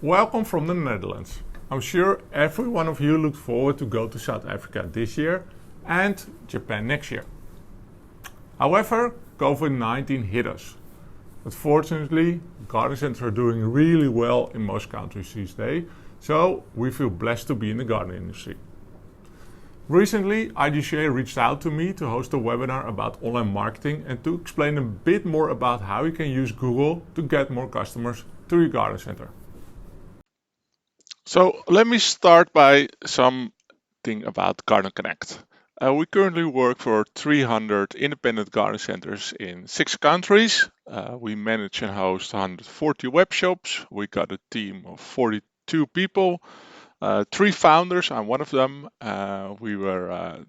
Welcome from the Netherlands. I'm sure every one of you looked forward to go to South Africa this year and Japan next year. However, COVID-19 hit us. But fortunately, garden centers are doing really well in most countries these days, so we feel blessed to be in the garden industry. Recently, IGCA reached out to me to host a webinar about online marketing and to explain a bit more about how you can use Google to get more customers to your garden center. So let me start by something about Garden Connect. We currently work for 300 independent garden centers in 6 countries. We manage and host 140 web shops. We got a team of 42 people, 3 founders. I'm one of them. We were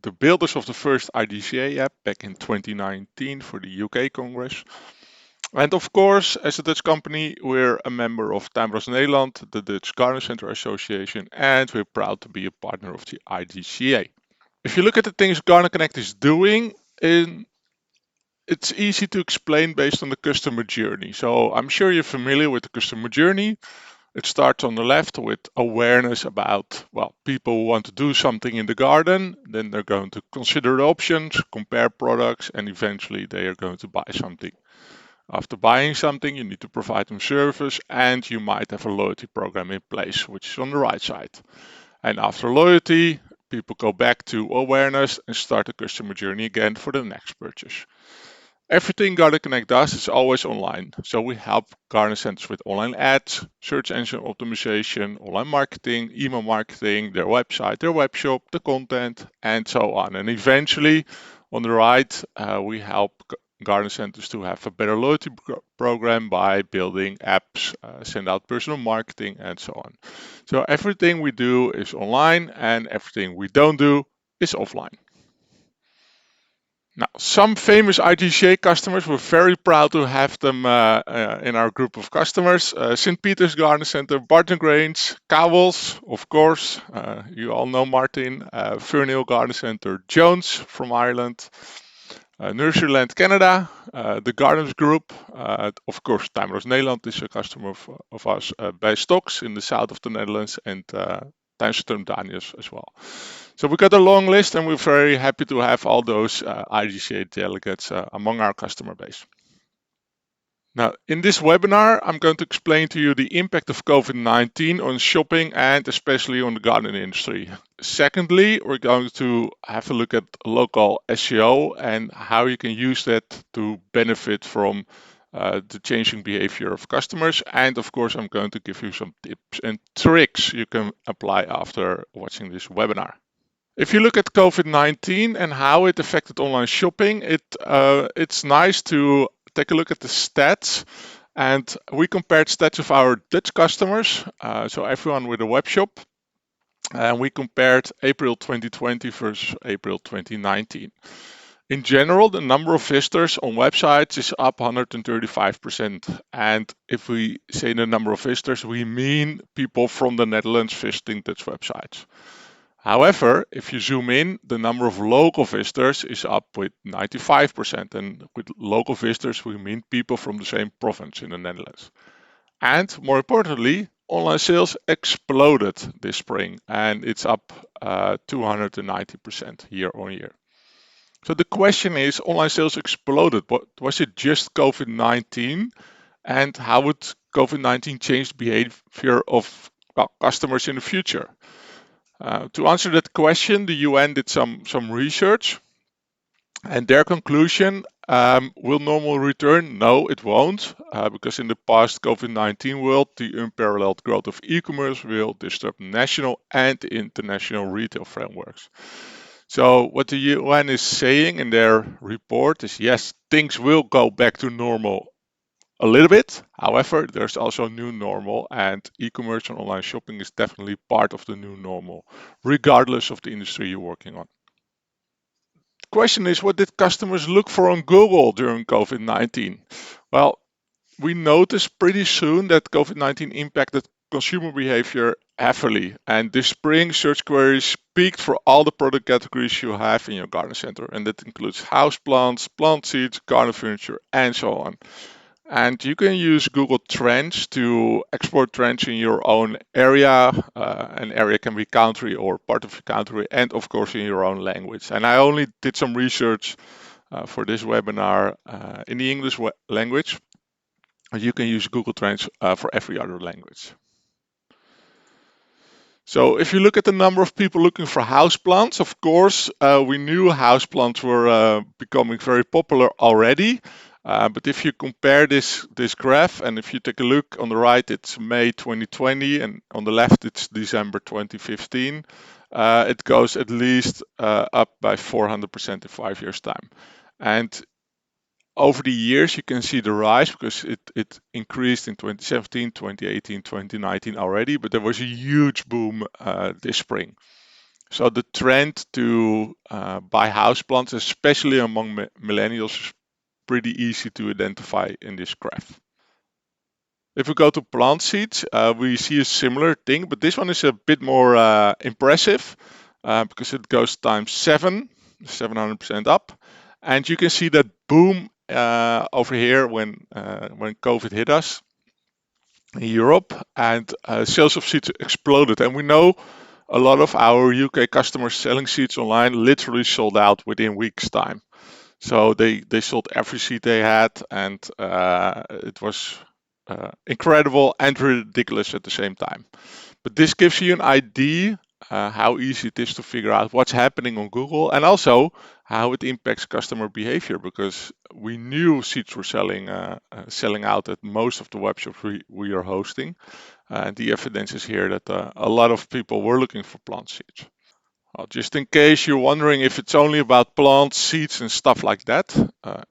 the builders of the first IGCA app back in 2019 for the IGCA Congress. And of course, as a Dutch company, we're a member of Tuinbouwers Nederland, the Dutch Garden Center Association, and we're proud to be a partner of the IGCA. If you look at the things Garden Connect is doing, it's easy to explain based on the customer journey. So I'm sure you're familiar with the customer journey. It starts on the left with awareness about, people who want to do something in the garden. Then they're going to consider the options, compare products, and eventually they are going to buy something. After buying something, you need to provide them service, and you might have a loyalty program in place, which is on the right side. And after loyalty, people go back to awareness and start the customer journey again for the next purchase. Everything Garden Connect does is always online. So we help garden centers with online ads, search engine optimization, online marketing, email marketing, their website, their web shop, the content, and so on. And eventually, on the right, we help garden centers to have a better loyalty program by building apps, send out personal marketing, and so on. So everything we do is online, and everything we don't do is offline. Now, some famous IGCA customers, we're very proud to have them in our group of customers. St. Peter's Garden Center, Barton Grange, Cowells, of course, you all know Martin, Fernhill Garden Center, Jones from Ireland, Nurseryland Canada, the Gardens Group, of course, Tuinbouwers Nederland is a customer of us, bij Stocks in the south of the Netherlands, and Tuincentrum Daniels as well. So we got a long list, and we're very happy to have all those IGCA delegates among our customer base. Now, in this webinar, I'm going to explain to you the impact of COVID-19 on shopping and especially on the garden industry. Secondly, we're going to have a look at local SEO and how you can use that to benefit from the changing behavior of customers. And of course, I'm going to give you some tips and tricks you can apply after watching this webinar. If you look at COVID-19 and how it affected online shopping, it's nice to take a look at the stats. And we compared stats of our Dutch customers, so everyone with a web shop. And we compared April 2020 versus April 2019. In general, the number of visitors on websites is up 135%. And if we say the number of visitors, we mean people from the Netherlands visiting Dutch websites. However, if you zoom in, the number of local visitors is up with 95%. And with local visitors, we mean people from the same province in the Netherlands. And more importantly, online sales exploded this spring, and it's up 290% year on year. So the question is, online sales exploded. Was it just COVID-19? And how would COVID-19 change the behavior of customers in the future? To answer that question, the UN did some research, and their conclusion, will normal return? No, it won't, because in the past COVID-19 world, the unparalleled growth of e-commerce will disturb national and international retail frameworks. So what the UN is saying in their report is, yes, things will go back to normal a little bit. However, there's also a new normal, and e-commerce and online shopping is definitely part of the new normal, regardless of the industry you're working on. The question is, what did customers look for on Google during COVID-19? Well, we noticed pretty soon that COVID-19 impacted consumer behavior heavily, and this spring search queries peaked for all the product categories you have in your garden center, and that includes houseplants, plant seeds, garden furniture, and so on. And you can use Google Trends to export trends in your own area. An area can be country or part of your country, and of course in your own language. And I only did some research for this webinar in the English language. You can use Google Trends for every other language. So if you look at the number of people looking for houseplants, of course, we knew houseplants were becoming very popular already. But if you compare this graph, and if you take a look on the right, it's May 2020, and on the left, it's December 2015. It goes at least up by 400% in 5 years' time. And over the years, you can see the rise because it increased in 2017, 2018, 2019 already, but there was a huge boom this spring. So the trend to buy houseplants, especially among millennials, is pretty easy to identify in this graph. If we go to plant seeds, we see a similar thing, but this one is a bit more impressive because it goes times 700% up. And you can see that boom over here when COVID hit us in Europe, and sales of seeds exploded. And we know a lot of our UK customers selling seeds online literally sold out within weeks' time. So they sold every seed they had, and it was incredible and ridiculous at the same time. But this gives you an idea how easy it is to figure out what's happening on Google, and also how it impacts customer behavior, because we knew seeds were selling out at most of the webshops we are hosting. And the evidence is here that a lot of people were looking for plant seeds. Well, just in case you're wondering if it's only about plants, seeds, and stuff like that,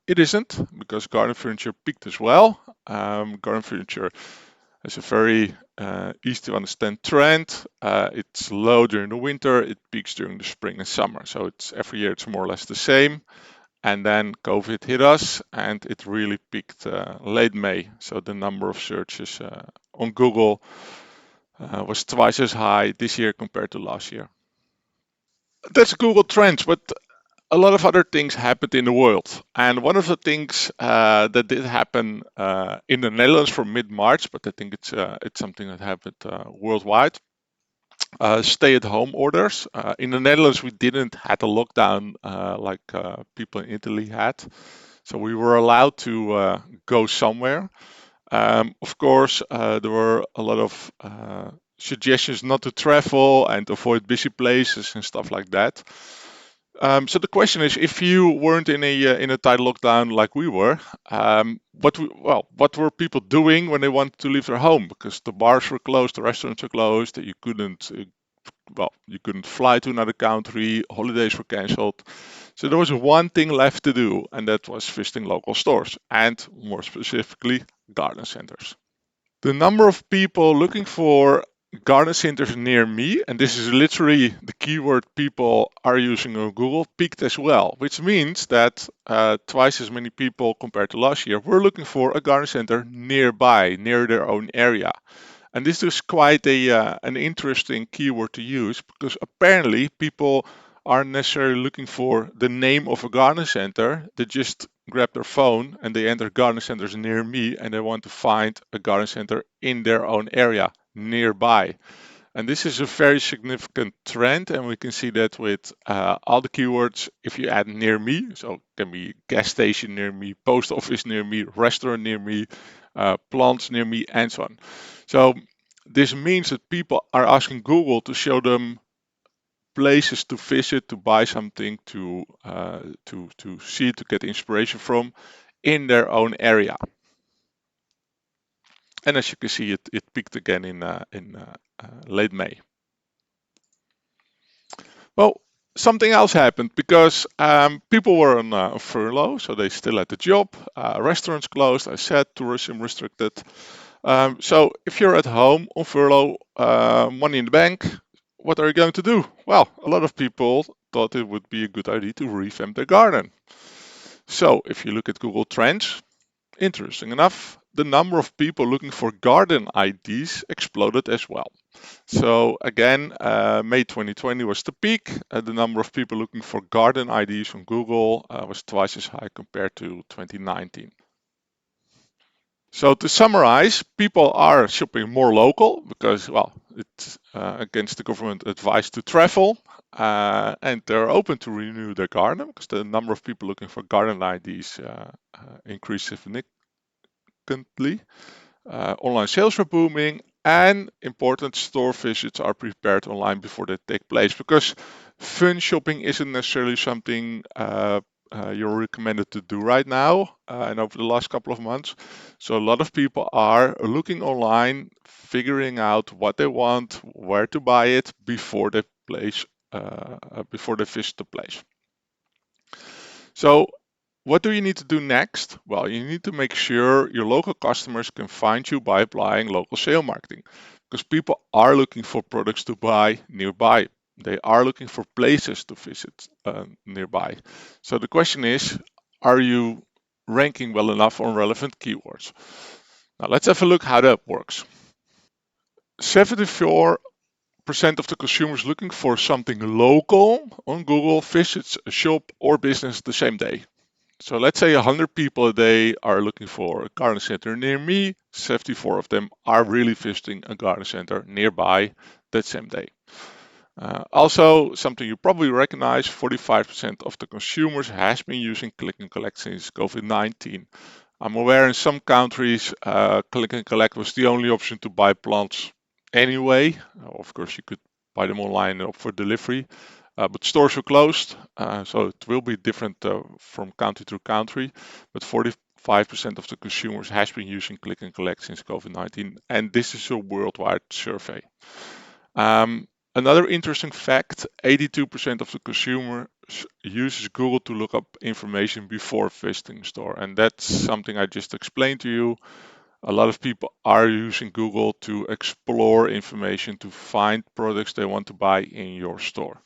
it isn't, because garden furniture peaked as well. Garden furniture has a very easy to understand trend. It's low during the winter, it peaks during the spring and summer. So it's every year it's more or less the same. And then COVID hit us, and it really peaked late May. So the number of searches on Google was twice as high this year compared to last year. That's Google Trends, but a lot of other things happened in the world. And one of the things that did happen in the Netherlands from mid-March, but I think it's something that happened worldwide. Stay-at-home orders. In the Netherlands, we didn't have a lockdown like people in Italy had, so we were allowed to go somewhere. Of course, there were a lot of suggestions not to travel and avoid busy places and stuff like that. So the question is, if you weren't in a tight lockdown like we were, what were people doing when they wanted to leave their home? Because the bars were closed, the restaurants were closed, you couldn't fly to another country, holidays were cancelled. So there was one thing left to do, and that was visiting local stores, and more specifically, garden centers. The number of people looking for garden centers near me, and this is literally the keyword people are using on Google, peaked as well, which means that twice as many people compared to last year were looking for a garden center nearby, near their own area. And this is quite an interesting keyword to use, because apparently people aren't necessarily looking for the name of a garden center. They just grab their phone and they enter garden centers near me, and they want to find a garden center in their own area nearby. And this is a very significant trend, and we can see that with all the keywords. If you add near me, so it can be gas station near me, post office near me, restaurant near me, plants near me, and so on. So this means that people are asking Google to show them places to visit, to buy something, to see, to get inspiration from in their own area. And as you can see, it peaked again in late May. Well, something else happened, because people were on furlough, so they still had the job. Restaurants closed, I said, tourism restricted. So if you're at home on furlough, money in the bank, what are you going to do? Well, a lot of people thought it would be a good idea to revamp their garden. So if you look at Google Trends, interesting enough, the number of people looking for garden IDs exploded as well. So again, May 2020 was the peak. The number of people looking for garden IDs on Google was twice as high compared to 2019. So to summarize, people are shopping more local because, well, it's against the government advice to travel, and they're open to renew their garden because the number of people looking for garden IDs increased significantly. Online sales are booming, and important store visits are prepared online before they take place because fun shopping isn't necessarily something you're recommended to do right now and over the last couple of months. So a lot of people are looking online, figuring out what they want, where to buy it before they visit the place. So what do you need to do next? Well, you need to make sure your local customers can find you by applying local SEO marketing because people are looking for products to buy nearby. They are looking for places to visit nearby. So the question is, are you ranking well enough on relevant keywords? Now let's have a look how that works. 74% of the consumers looking for something local on Google visits a shop or business the same day. So let's say 100 people a day are looking for a garden center near me. 74 of them are really visiting a garden center nearby that same day. Also, something you probably recognize, 45% of the consumers has been using click and collect since COVID-19. I'm aware in some countries, click and collect was the only option to buy plants anyway. Of course, you could buy them online or for delivery, but stores were closed, so it will be different from country to country. But 45% of the consumers has been using click and collect since COVID-19, and this is a worldwide survey. Another interesting fact, 82% of the consumers uses Google to look up information before visiting a store. And that's something I just explained to you. A lot of people are using Google to explore information to find products they want to buy in your store.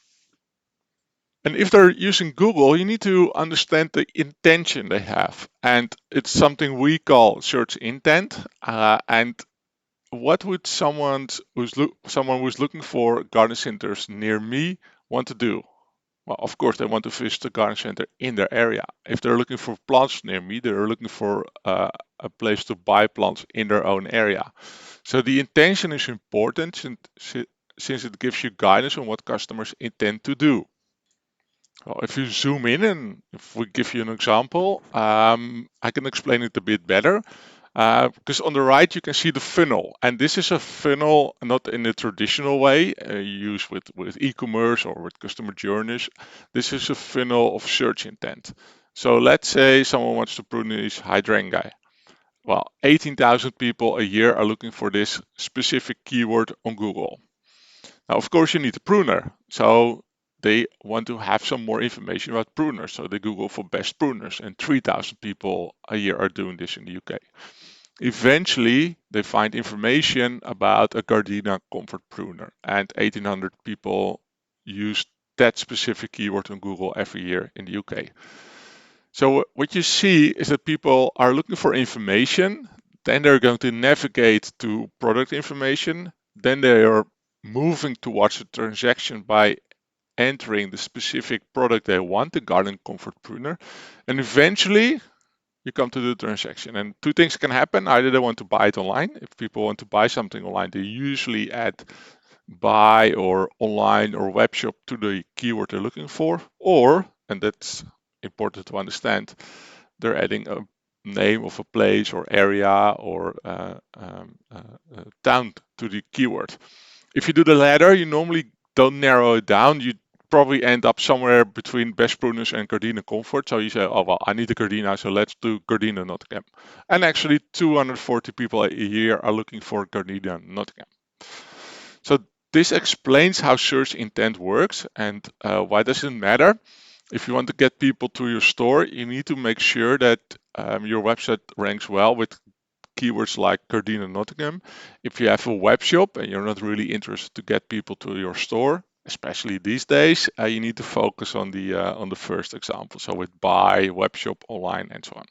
And if they're using Google, you need to understand the intention they have. And it's something we call search intent. And what would someone who's looking for garden centers near me want to do? Well, of course, they want to visit a garden center in their area. If they're looking for plants near me, they're looking for a place to buy plants in their own area. So the intention is important since it gives you guidance on what customers intend to do. Well, if you zoom in and if we give you an example, I can explain it a bit better. Because on the right you can see the funnel, and this is a funnel not in the traditional way used with e-commerce or with customer journeys. This is a funnel of search intent. So let's say someone wants to prune his hydrangea. Well, 18,000 people a year are looking for this specific keyword on Google. Now, of course, you need a pruner. So they want to have some more information about pruners. So they Google for best pruners, and 3,000 people a year are doing this in the UK. Eventually, they find information about a Gardena comfort pruner, and 1,800 people use that specific keyword on Google every year in the UK. So what you see is that people are looking for information, then they're going to navigate to product information, then they are moving towards a transaction by entering the specific product they want, the garden comfort pruner, and eventually you come to the transaction. And two things can happen. Either they want to buy it online. If people want to buy something online, they usually add buy or online or web shop to the keyword they're looking for, or, and that's important to understand, they're adding a name of a place or area or town to the keyword. If you do the latter, you normally don't narrow it down. You probably end up somewhere between best pruners and Gardena comfort. So you say, oh, well, I need a Gardena, so let's do Gardena Nottingham. And actually 240 people a year are looking for Gardena Nottingham. So this explains how search intent works and why does it matter. If you want to get people to your store, you need to make sure that your website ranks well with keywords like Gardena Nottingham. If you have a web shop and you're not really interested to get people to your store, especially these days, you need to focus on the first example. So with buy, web shop, online, and so on.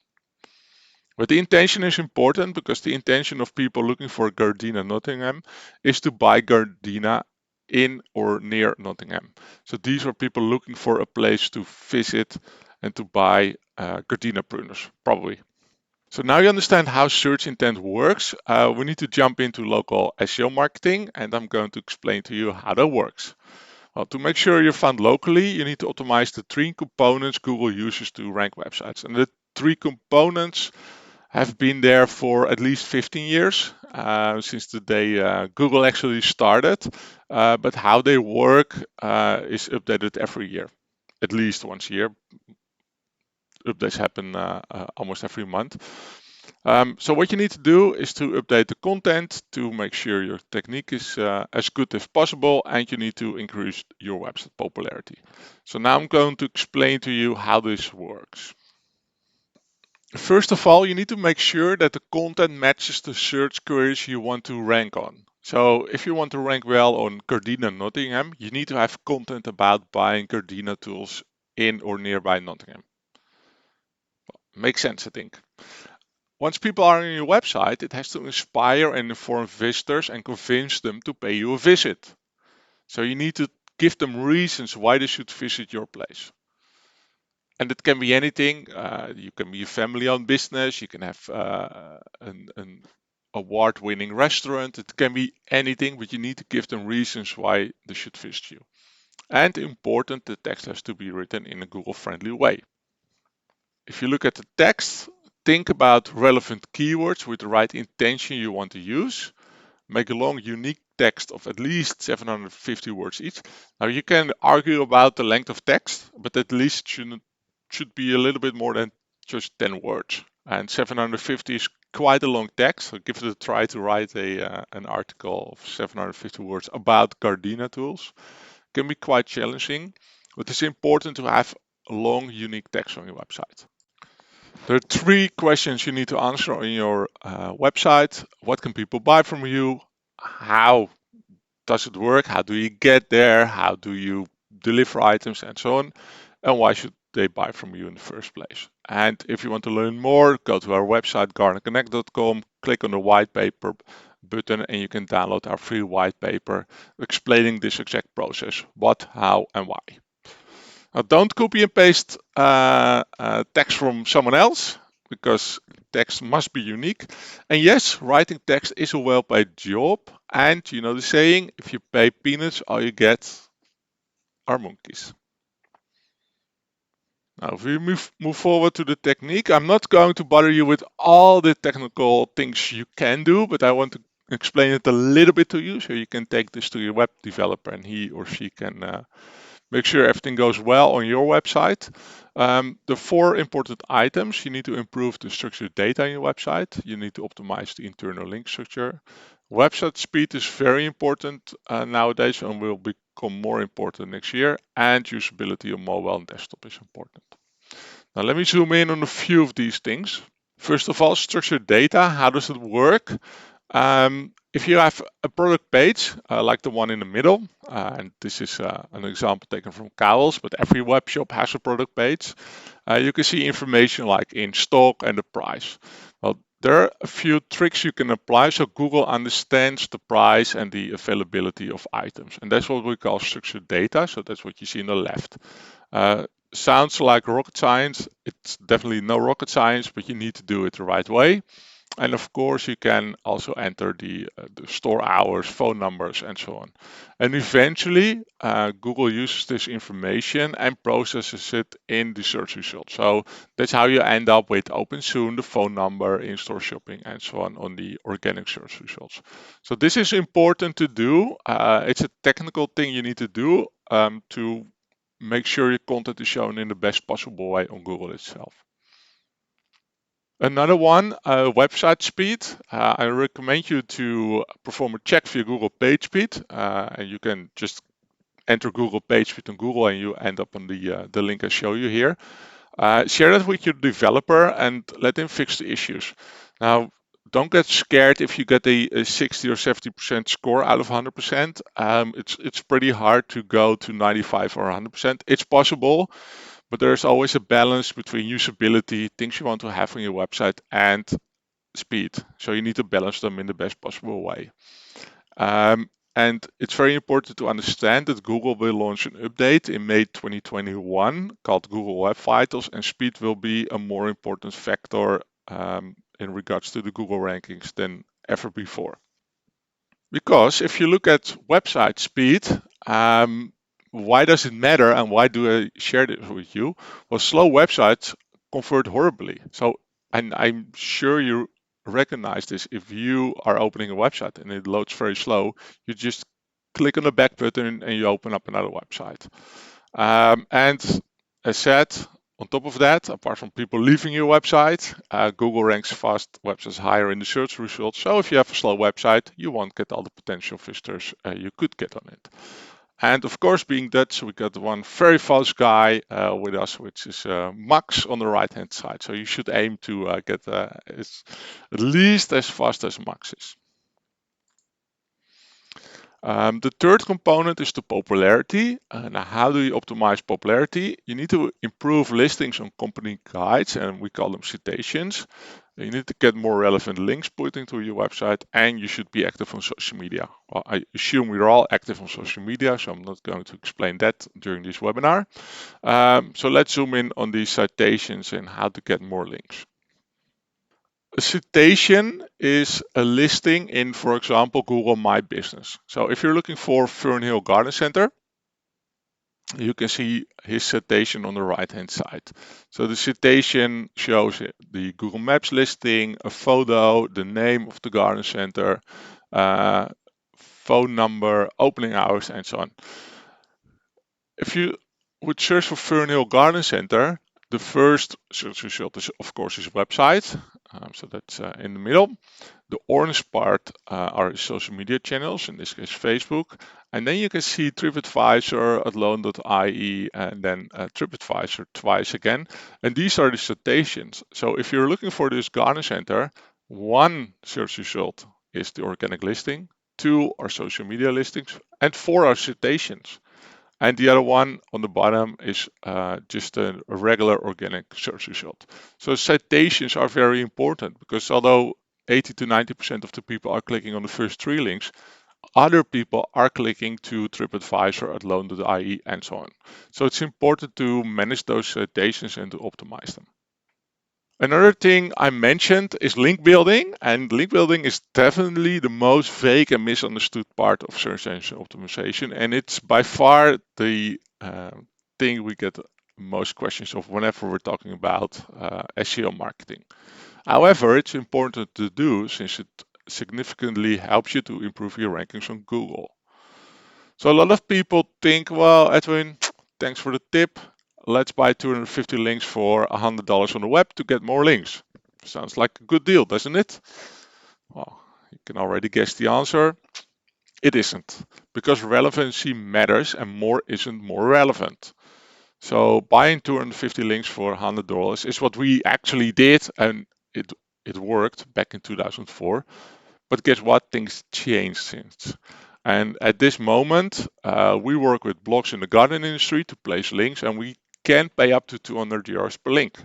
But the intention is important because the intention of people looking for Gardena Nottingham is to buy Gardena in or near Nottingham. So these are people looking for a place to visit and to buy Gardena pruners, probably. So now you understand how search intent works. We need to jump into local SEO marketing, and I'm going to explain to you how that works. Well, to make sure you're found locally, you need to optimize the three components Google uses to rank websites. And the three components have been there for at least 15 years, since the day Google actually started. But how they work is updated every year, at least once a year. Updates happen almost every month. So what you need to do is to update the content to make sure your technique is as good as possible, and you need to increase your website popularity. So now I'm going to explain to you how this works. First of all, you need to make sure that the content matches the search queries you want to rank on. So if you want to rank well on Gardena Nottingham, you need to have content about buying Gardena tools in or nearby Nottingham. Makes sense, I think. Once people are on your website, it has to inspire and inform visitors and convince them to pay you a visit. So you need to give them reasons why they should visit your place. And it can be anything. You can be a family-owned business. You can have an award-winning restaurant. It can be anything, but you need to give them reasons why they should visit you. And important, the text has to be written in a Google-friendly way. If you look at the text, think about relevant keywords with the right intention you want to use. Make a long, unique text of at least 750 words each. Now you can argue about the length of text, but at least should be a little bit more than just 10 words. And 750 is quite a long text, so give it a try to write an article of 750 words about Gardena tools. It can be quite challenging, but it's important to have a long, unique text on your website. There are three questions you need to answer on your website. What can people buy from you? How does it work? How do you get there? How do you deliver items and so on? And why should they buy from you in the first place? And if you want to learn more, go to our website, gardenconnect.com, click on the white paper button, and you can download our free white paper explaining this exact process: what, how, and why. Now, don't copy and paste text from someone else, because text must be unique. And yes, writing text is a well-paid job. And you know the saying, if you pay peanuts, all you get are monkeys. Now, if we move forward to the technique, I'm not going to bother you with all the technical things you can do, but I want to explain it a little bit to you so you can take this to your web developer and he or she can make sure everything goes well on your website. The four important items: you need to improve the structured data in your website. You need to optimize the internal link structure. Website speed is very important nowadays and will become more important next year. And usability on mobile and desktop is important. Now let me zoom in on a few of these things. First of all, structured data. How does it work? If you have a product page, like the one in the middle, and this is an example taken from Cowles, but every web shop has a product page, you can see information like in stock and the price. Well, there are a few tricks you can apply so Google understands the price and the availability of items. And that's what we call structured data. So that's what you see on the left. Sounds like rocket science. It's definitely no rocket science, but you need to do it the right way. And of course, you can also enter the store hours, phone numbers, and so on. And eventually, Google uses this information and processes it in the search results. So that's how you end up with open soon, the phone number, in-store shopping, and so on the organic search results. So this is important to do. It's a technical thing you need to do to make sure your content is shown in the best possible way on Google itself. Another one, website speed. I recommend you to perform a check via Google PageSpeed, and you can just enter Google PageSpeed on Google, and you end up on the link I show you here. Share that with your developer and let him fix the issues. Now, don't get scared if you get a 60 or 70% score out of 100%. It's pretty hard to go to 95 or 100%. It's possible, but there's always a balance between usability, things you want to have on your website, and speed. So you need to balance them in the best possible way. And it's very important to understand that Google will launch an update in May 2021 called Google Web Vitals, and speed will be a more important factor in regards to the Google rankings than ever before. Because if you look at website speed, why does it matter and why do I share this with you? Well, slow websites convert horribly. So, and I'm sure you recognize this. If you are opening a website and it loads very slow, you just click on the back button and you open up another website. And as said, on top of that, apart from people leaving your website, Google ranks fast websites higher in the search results. So if you have a slow website, you won't get all the potential visitors you could get on it. And of course, being Dutch, we got one very fast guy with us, which is Max on the right-hand side. So you should aim to get it's at least as fast as Max is. The third component is the popularity. Now, how do you optimize popularity? You need to improve listings on company guides, and we call them citations. You need to get more relevant links pointing to your website, and you should be active on social media. Well, I assume we're all active on social media, so I'm not going to explain that during this webinar. So let's zoom in on these citations and how to get more links. A citation is a listing in, for example, Google My Business. So if you're looking for Fernhill Garden Center, you can see his citation on the right-hand side. So the citation shows the Google Maps listing, a photo, the name of the garden center, phone number, opening hours, and so on. If you would search for Fernhill Garden Center, the first search result is, of course, his website. So that's in the middle. The orange part are his social media channels, in this case Facebook. And then you can see TripAdvisor, Atloon.ie, and then TripAdvisor twice again. And these are the citations. So if you're looking for this garden center, one search result is the organic listing, 2 are social media listings, and 4 are citations. And the other one on the bottom is just a regular organic search result. So citations are very important because although 80 to 90% of the people are clicking on the first 3 links, other people are clicking to TripAdvisor, Atloon.ie, and so on. So it's important to manage those citations and to optimize them. Another thing I mentioned is link building, and link building is definitely the most vague and misunderstood part of search engine optimization, and it's by far the thing we get most questions of whenever we're talking about SEO marketing. However, it's important to do since it significantly helps you to improve your rankings on Google. So a lot of people think, well, Edwin, thanks for the tip. Let's buy 250 links for $100 on the web to get more links. Sounds like a good deal, doesn't it? Well, you can already guess the answer. It isn't, because relevancy matters and more isn't more relevant. So buying 250 links for $100 is what we actually did, and it worked back in 2004. But guess what? Things changed since. And at this moment, we work with blogs in the garden industry to place links, and we can pay up to €200 per link.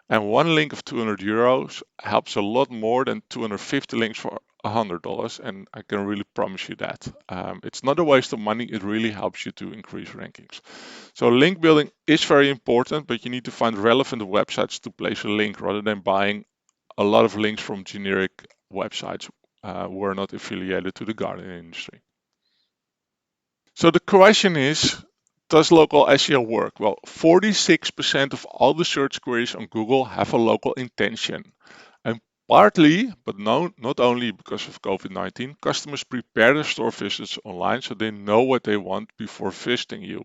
And one link of €200 helps a lot more than 250 links for $100, and I can really promise you that. It's not a waste of money, it really helps you to increase rankings. So link building is very important, but you need to find relevant websites to place a link rather than buying a lot of links from generic websites who are not affiliated to the garden industry. So the question is, does local SEO work? Well, 46% of all the search queries on Google have a local intention. And partly, but no, not only because of COVID-19, customers prepare their store visits online so they know what they want before visiting you.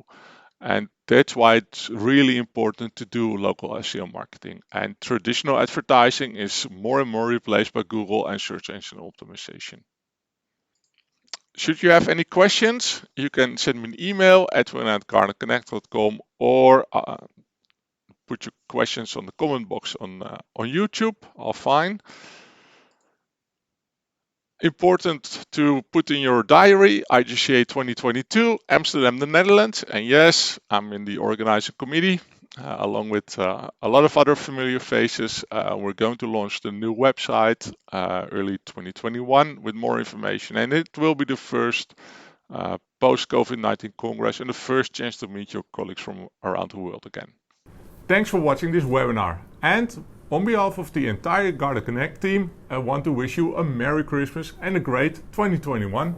And that's why it's really important to do local SEO marketing. And traditional advertising is more and more replaced by Google and search engine optimization. Should you have any questions, you can send me an email at edwin@gardenconnect.com or put your questions on the comment box on YouTube. I'll find. Important to put in your diary, IGCA 2022, Amsterdam, the Netherlands. And yes, I'm in the organizing committee, along with a lot of other familiar faces. We're going to launch the new website early 2021 with more information. And it will be the first post-COVID-19 Congress and the first chance to meet your colleagues from around the world again. Thanks for watching this webinar. And On behalf of the entire Garda Connect team, I want to wish you a Merry Christmas and a great 2021.